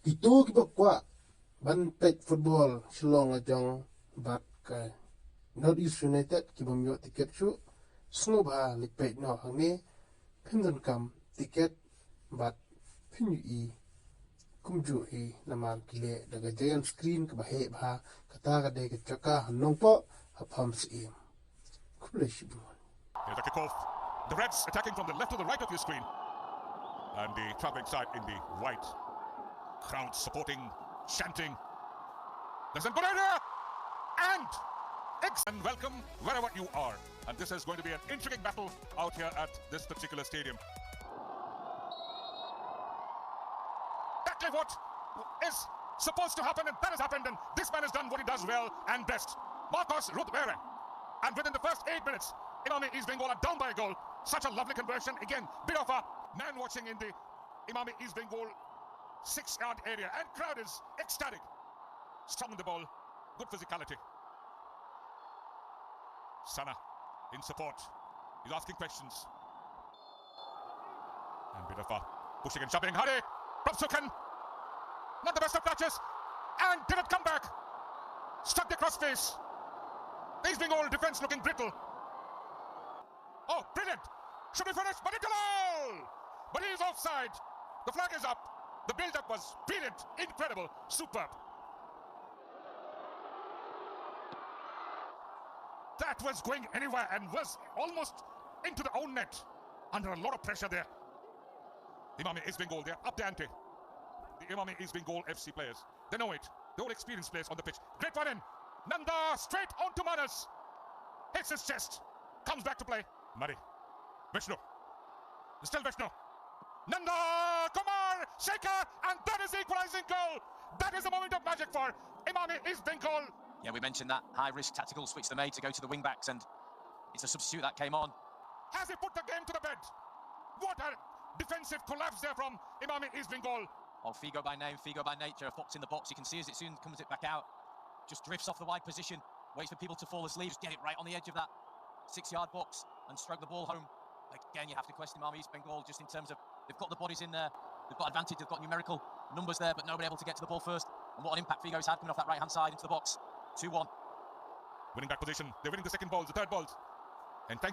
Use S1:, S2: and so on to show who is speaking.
S1: Itu kita kuat bantai football Shillong Lajong bat ke North East United kita myo tiket su snobha lipet no hangni pendon kam tiket bat pinyu i kumju i naman kile daga giant screen ke bahe bha kata ka de ke chaka hanong po hapam si kuleshi bu.
S2: Here's a kick-off. The Reds attacking from the left to the right of your screen. And the travelling side in the right. Crowd supporting, chanting. There's a good idea! And welcome wherever you are. And this is going to be an intriguing battle out here at this particular stadium. Exactly what is supposed to happen, and that has happened, and this man has done what he does well and best. Marcos Ruthweren. And within the first 8 minutes, Imami East Bengal are down by a goal. Such a lovely conversion. Again, bit of a man watching in the Imami East Bengal 6-yard area. And crowd is ecstatic. Strong on the ball. Good physicality. Sana in support. He's asking questions. And bit of a pushing and shoving. Hurry! Propsukan. Not the best of touches. And did it come back? Struck the crossface. East Bengal defense looking brittle. Oh, brilliant! Should be finished, but it's a goal! But he is offside. The flag is up. The build-up was brilliant, incredible, superb. That was going anywhere and was almost into the own net. Under a lot of pressure there. Imami East Bengal, they're up the ante. The Imami East Bengal FC players. They know it. They're all experienced players on the pitch. Great one in. Nanda straight onto Manas. Hits his chest. Comes back to play. Murray. Vishnu. Still Vishnu. Nanda! Kumar! Shekhar! And that is the equalizing goal! That is a moment of magic for Imami East Bengal.
S3: Yeah, we mentioned that high-risk tactical switch they made to go to the wing-backs, and it's a substitute that came on.
S2: Has he put the game to the bed? What a defensive collapse there from Imami East Bengal.
S3: Oh, Figo by name, Figo by nature, a fox in the box. You can see as it soon comes it back out. Just drifts off the wide position, waits for people to fall asleep, just get it right on the edge of that 6-yard box and stroke the ball home. Again, you have to question Imami East Bengal just in terms of they've got the bodies in there, they've got advantage, they've got numerical numbers there, but nobody able to get to the ball first. And what an impact Figo's had coming off that right-hand side into the box. 2-1.
S2: Winning back position. They're winning the second balls, the third balls. And thank you.